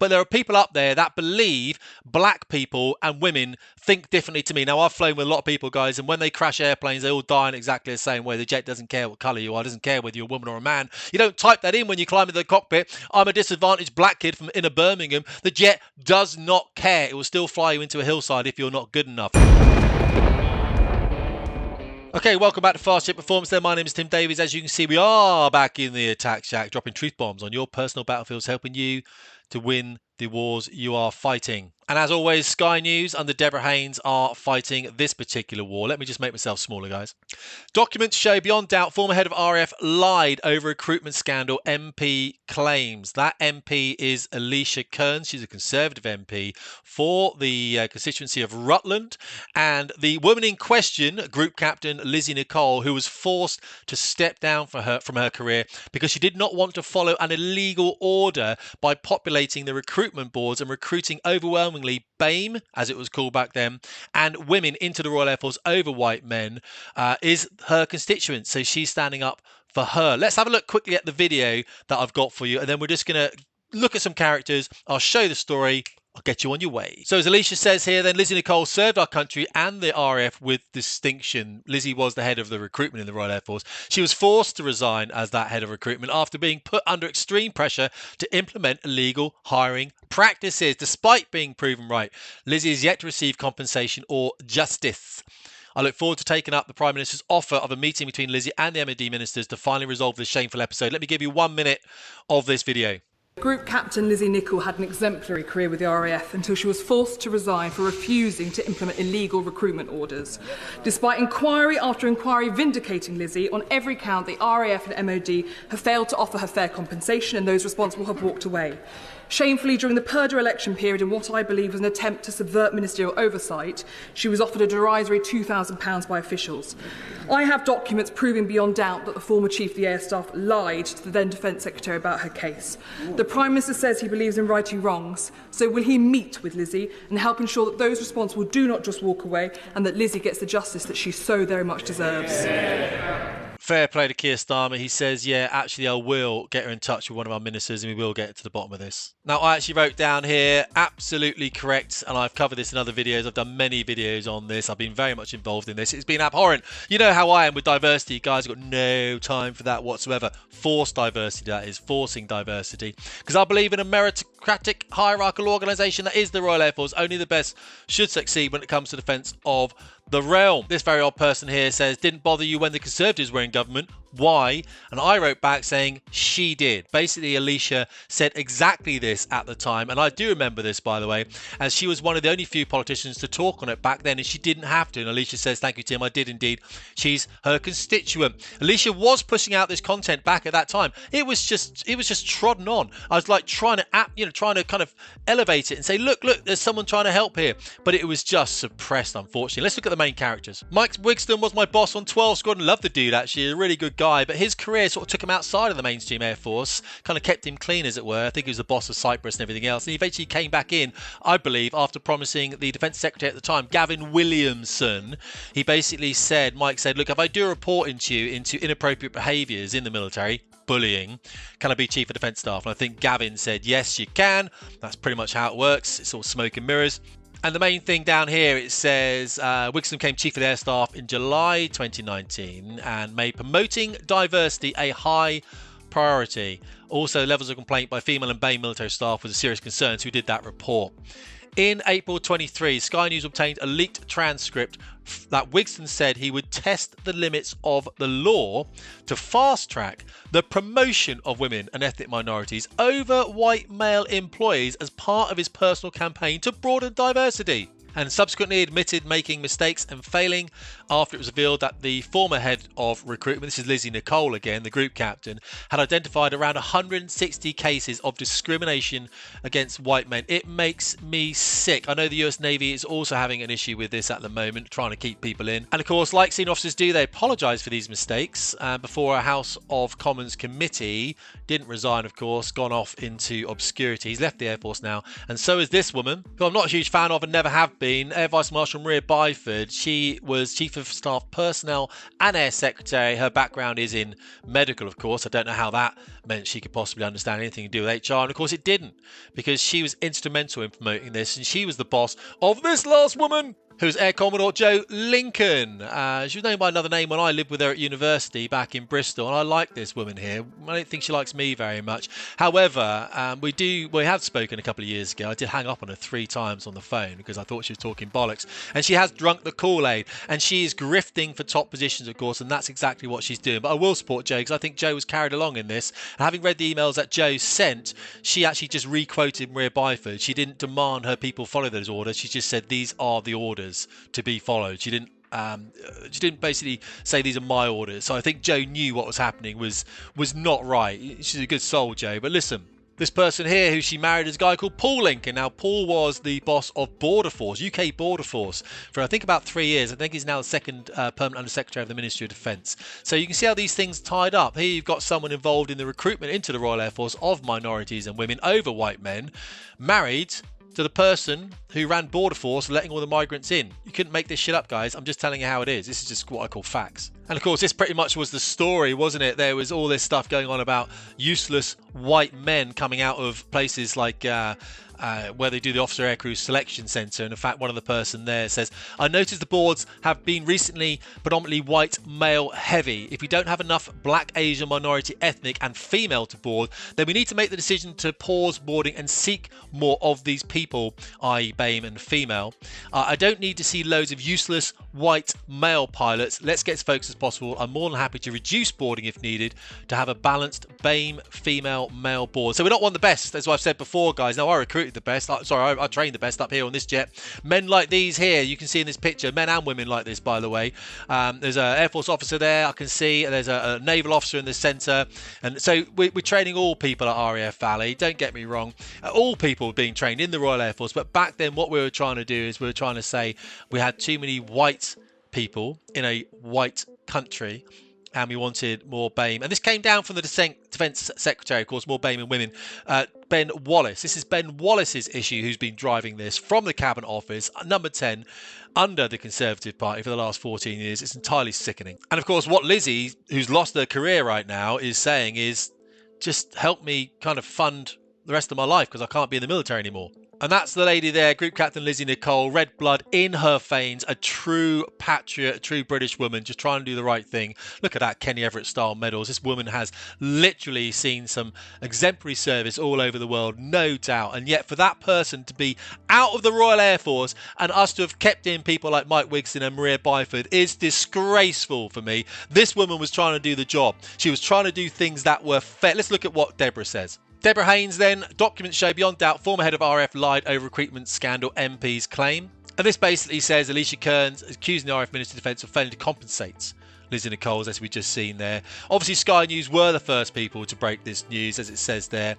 But there are people up there that believe black people and women think differently to me. Now, I've flown with a lot of people, guys, and when they crash airplanes, they all die in exactly the same way. The jet doesn't care what colour you are, doesn't care whether you're a woman or a man. You don't type that in when you climb into the cockpit. I'm a disadvantaged black kid from inner Birmingham. The jet does not care. It will still fly you into a hillside if you're not good enough. Okay, welcome back to Fast Jet Performance there. My name is Tim Davies. As you can see, we are back in the attack shack, dropping truth bombs on your personal battlefields, helping you to win the wars you are fighting. And as always, Sky News under Deborah Haynes are fighting this particular war. Let me just make myself smaller, guys. Documents show beyond doubt former head of RAF lied over recruitment scandal, MP claims. That MP is Alicia Kearns. She's a Conservative MP for the constituency of Rutland. And the woman in question, Group Captain Lizzy Nicholl, who was forced to step down from her career because she did not want to follow an illegal order by populating the recruitment boards and recruiting overwhelmingly BAME, as it was called back then, and women into the Royal Air Force over white men, is her constituent. So she's standing up for her. Let's have a look quickly at the video that I've got for you, and then we're just going to look at some characters. I'll show the story. I'll get you on your way. So as Alicia says here, then Lizzy Nicholl served our country and the RAF with distinction. Lizzy was the head of the recruitment in the Royal Air Force. She was forced to resign as that head of recruitment after being put under extreme pressure to implement illegal hiring practices. Despite being proven right, Lizzy is yet to receive compensation or justice. I look forward to taking up the Prime Minister's offer of a meeting between Lizzy and the MOD ministers to finally resolve this shameful episode. Let me give you 1 minute of this video. Group Captain Lizzy Nicholl had an exemplary career with the RAF until she was forced to resign for refusing to implement illegal recruitment orders. Despite inquiry after inquiry vindicating Lizzy, on every count the RAF and MOD have failed to offer her fair compensation and those responsible have walked away. Shamefully, during the Purdah election period, in what I believe was an attempt to subvert ministerial oversight, she was offered a derisory £2,000 by officials. I have documents proving beyond doubt that the former Chief of the Air Staff lied to the then Defence Secretary about her case. The Prime Minister says he believes in righting wrongs, so will he meet with Lizzy and help ensure that those responsible do not just walk away and that Lizzy gets the justice that she so very much deserves? Fair play to Keir Starmer. He says, yeah, actually, I will get her in touch with one of our ministers and we will get to the bottom of this. Now, I actually wrote down here, absolutely correct, and I've covered this in other videos. I've done many videos on this. I've been very much involved in this. It's been abhorrent. You know how I am with diversity, guys. I've got no time for that whatsoever. Forced diversity, that is, forcing diversity. Because I believe in a meritocratic, hierarchical organisation that is the Royal Air Force. Only the best should succeed when it comes to defence of the realm. This very odd person here says, didn't bother you when the Conservatives were in government. Why? And I wrote back saying she did. Basically, Alicia said exactly this at the time. And I do remember this, by the way, as she was one of the only few politicians to talk on it back then, and she didn't have to. And Alicia says, thank you, Tim. I did indeed. She's her constituent. Alicia was pushing out this content back at that time. It was just trodden on. I was like trying to kind of elevate it and say, look, there's someone trying to help here. But it was just suppressed, unfortunately. Let's look at the main characters. Mike Wigston was my boss on 12 Squadron. Loved the dude, actually. A really good guy, but his career sort of took him outside of the mainstream Air Force, kind of kept him clean, as it were. I think he was the boss of Cyprus and everything else, and he eventually came back in, I believe, after promising the Defence Secretary at the time, Gavin Williamson. He basically said, Mike said, look, if I do report into inappropriate behaviours in the military, bullying, can I be Chief of Defence Staff? And I think Gavin said, yes, you can. That's pretty much how it works. It's all smoke and mirrors. And the main thing down here, it says Wigston became Chief of the Air Staff in July 2019 and made promoting diversity a high priority. Also, levels of complaint by female and BAME military staff was a serious concern, so we did that report. In April 23, Sky News obtained a leaked transcript that Wigston said he would test the limits of the law to fast-track the promotion of women and ethnic minorities over white male employees as part of his personal campaign to broaden diversity, and subsequently admitted making mistakes and failing after it was revealed that the former head of recruitment, this is Lizzy Nicholl again, the group captain, had identified around 160 cases of discrimination against white men. It makes me sick. I know the US Navy is also having an issue with this at the moment, trying to keep people in. And of course, like senior officers do, they apologise for these mistakes before a House of Commons committee. Didn't resign, of course, gone off into obscurity. He's left the Air Force now. And so is this woman, who I'm not a huge fan of and never have been Air Vice Marshal Maria Byford. She was Chief of Staff Personnel and Air Secretary. Her background is in medical, of course. I don't know how that meant she could possibly understand anything to do with HR. And of course it didn't, because she was instrumental in promoting this, and she was the boss of this last woman, who's Air Commodore Jo Lincoln. She was known by another name when I lived with her at university back in Bristol, and I like this woman here. I don't think she likes me very much. However, we have spoken a couple of years ago. I did hang up on her 3 times on the phone because I thought she was talking bollocks, and she has drunk the Kool-Aid, and she is grifting for top positions, of course, and that's exactly what she's doing. But I will support Jo, because I think Jo was carried along in this, and having read the emails that Jo sent, she actually just re-quoted Maria Byford. She didn't demand her people follow those orders. She just said these are the orders to be followed. She didn't basically say these are my orders. So I think Jo knew what was happening was not right. She's a good soul, Jo. But listen, this person here who she married is a guy called Paul Lincoln. Now, Paul was the boss of Border Force, UK Border Force, for I think about 3 years. I think he's now the second permanent Undersecretary of the Ministry of Defence. So you can see how these things tied up. Here you've got someone involved in the recruitment into the Royal Air Force of minorities and women over white men, married to the person who ran Border Force, letting all the migrants in. You couldn't make this shit up, guys. I'm just telling you how it is. This is just what I call facts. And of course, this pretty much was the story, wasn't it? There was all this stuff going on about useless white men coming out of places like where they do the Officer Aircrew Selection Centre. And in fact, one of the person there says, I noticed the boards have been recently predominantly white, male heavy. If we don't have enough black, Asian, minority, ethnic and female to board, then we need to make the decision to pause boarding and seek more of these people, i.e. BAME and female. I don't need to see loads of useless white male pilots. Let's get as focused as possible. I'm more than happy to reduce boarding if needed to have a balanced BAME, female, male board. So we're not one of the best, as I've said before, guys. Now, I recruited the best. I trained the best up here on this jet. Men like these here, you can see in this picture, men and women like this, by the way. There's an Air Force officer there, I can see. There's a naval officer in the centre. And so we're training all people at RAF Valley. Don't get me wrong. All people being trained in the Royal Air Force. But back then, what we were trying to do is we were trying to say we had too many white people in a white country, and we wanted more BAME. And this came down from the Defence Secretary, of course, more BAME and women, Ben Wallace. This is Ben Wallace's issue, who's been driving this from the Cabinet Office, number 10, under the Conservative Party for the last 14 years. It's entirely sickening. And of course, what Lizzy, who's lost her career right now, is saying is, just help me kind of fund the rest of my life, because I can't be in the military anymore. And that's the lady there, Group Captain Lizzy Nicholl, red blood in her veins, a true patriot, a true British woman, just trying to do the right thing. Look at that Kenny Everett-style medals. This woman has literally seen some exemplary service all over the world, no doubt. And yet for that person to be out of the Royal Air Force and us to have kept in people like Mike Wigston and Maria Byford is disgraceful for me. This woman was trying to do the job. She was trying to do things that were fair. Let's look at what Deborah says. Deborah Haynes then, documents show beyond doubt former head of RAF lied over recruitment scandal, MP's claim. And this basically says Alicia Kearns accusing the RAF Minister of Defence of failing to compensate Lizzy Nicholl, as we just seen there. Obviously, Sky News were the first people to break this news, as it says there.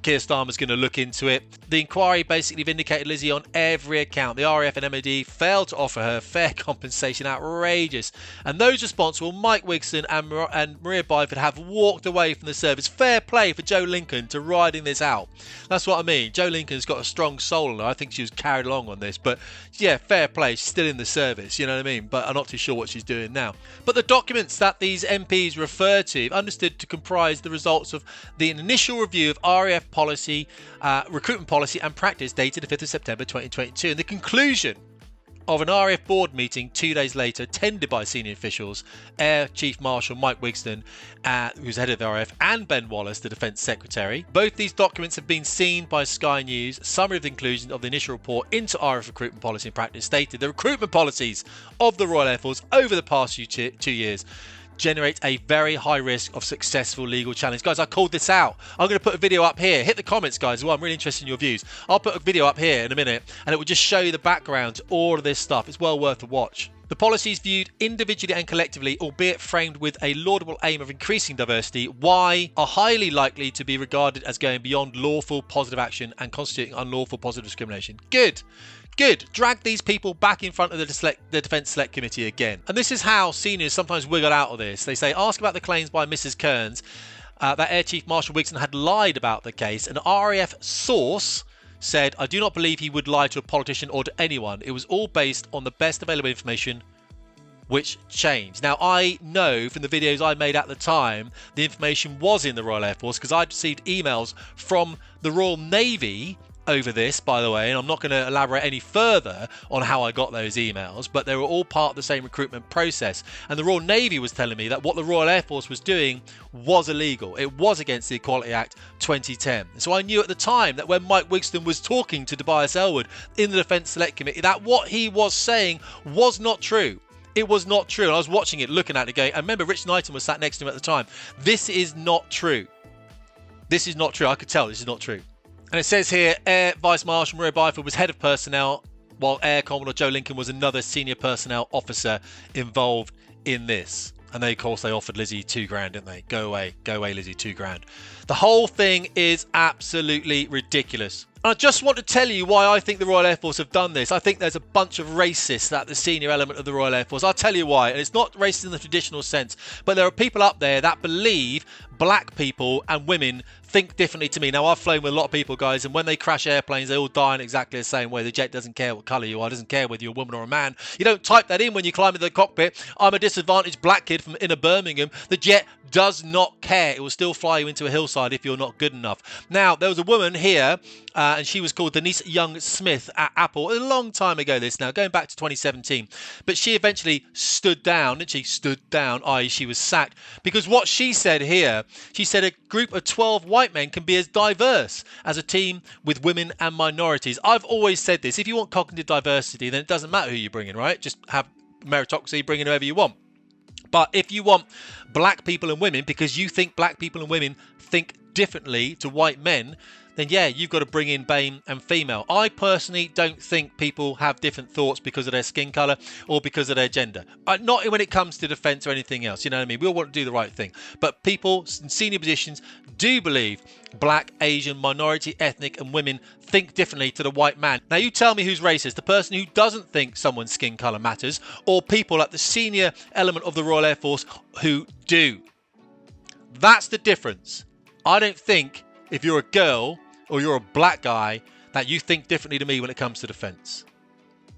Keir Starmer's going to look into it. The inquiry basically vindicated Lizzy on every account. The RAF and MOD failed to offer her fair compensation, outrageous. And those responsible, Mike Wigston and Maria Byford, have walked away from the service. Fair play for Jo Lincoln to riding this out. That's what I mean. Jo Lincoln's got a strong soul in her. I think she was carried along on this. But yeah, fair play. She's still in the service, you know what I mean? But I'm not too sure what she's doing now. But the documents that these MPs refer to understood to comprise the results of the initial review of RAF policy, recruitment policy and practice dated the 5th of September 2022, and the conclusion of an RAF board meeting 2 days later, attended by senior officials, Air Chief Marshal Mike Wigston, who's head of the RAF, and Ben Wallace, the Defence Secretary. Both these documents have been seen by Sky News. Summary of the inclusion of the initial report into RAF recruitment policy and practice stated the recruitment policies of the Royal Air Force over the past 2 years generate a very high risk of successful legal challenge. Guys, I called this out. I'm going to put a video up here. Hit the comments, guys, as well. I'm really interested in your views. I'll put a video up here in a minute, and it will just show you the background to all of this stuff. It's well worth a watch. The policies viewed individually and collectively, albeit framed with a laudable aim of increasing diversity, are highly likely to be regarded as going beyond lawful positive action and constituting unlawful positive discrimination. Good. Good. Drag these people back in front of the Defence Select Committee again. And this is how seniors sometimes wiggle out of this. They say, ask about the claims by Mrs. Kearns that Air Chief Marshal Wigston had lied about the case. An RAF source said, "I do not believe he would lie to a politician or to anyone. It was all based on the best available information, which changed." Now, I know from the videos I made at the time, the information was in the Royal Air Force, because I'd received emails from the Royal Navy over this, by the way, and I'm not going to elaborate any further on how I got those emails, but they were all part of the same recruitment process. And the Royal Navy was telling me that what the Royal Air Force was doing was illegal. It was against the Equality Act 2010. So I knew at the time that when Mike Wigston was talking to Tobias Ellwood in the Defence Select Committee, that what he was saying was not true. It was not true. And I was watching it, looking at it, going, and remember, Rich Knighton was sat next to him at the time. This is not true. This is not true. I could tell this is not true. And it says here, Air Vice Marshal Maria Byford was head of personnel, while Air Commodore Joe Lincoln was another senior personnel officer involved in this. And they, of course, they offered Lizzy £2,000, didn't they? Go away, Lizzy, £2,000. The whole thing is absolutely ridiculous. And I just want to tell you why I think the Royal Air Force have done this. I think there's a bunch of racists at the senior element of the Royal Air Force. I'll tell you why. And it's not racist in the traditional sense, but there are people up there that believe black people and women think differently to me. Now, I've flown with a lot of people, guys, and when they crash airplanes, they all die in exactly the same way. The jet doesn't care what colour you are, doesn't care whether you're a woman or a man. You don't type that in when you climb into the cockpit. I'm a disadvantaged black kid from inner Birmingham. The jet does not care. It will still fly you into a hillside if you're not good enough. Now, there was a woman here, and she was called Denise Young-Smith at Apple a long time ago, this now, going back to 2017. But she eventually stood down, didn't she? Stood down, i.e. she was sacked. Because what she said here, she said a group of 12 white men can be as diverse as a team with women and minorities. I've always said this. If you want cognitive diversity, then it doesn't matter who you bring in, right? Just have meritocracy, bring in whoever you want. But if you want black people and women, because you think black people and women think differently to white men, then yeah, you've got to bring in BAME and female. I personally don't think people have different thoughts because of their skin colour or because of their gender. Not when it comes to defence or anything else, you know what I mean? We all want to do the right thing. But people in senior positions do believe black, Asian, minority, ethnic and women think differently to the white man. Now you tell me who's racist, the person who doesn't think someone's skin colour matters, or people at the senior element of the Royal Air Force who do. That's the difference. I don't think if you're a girl or you're a black guy that you think differently to me when it comes to defence.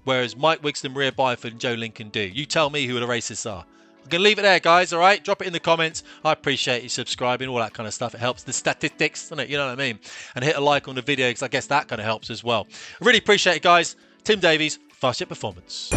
Whereas Mike Wigston, Maria Byford and Joe Lincoln do. You tell me who the racists are. I'm going to leave it there, guys, all right? Drop it in the comments. I appreciate you subscribing, all that kind of stuff. It helps the statistics, doesn't it? You know what I mean? And hit a like on the video because I guess that kind of helps as well. I really appreciate it, guys. Tim Davies, Fast Jet Performance.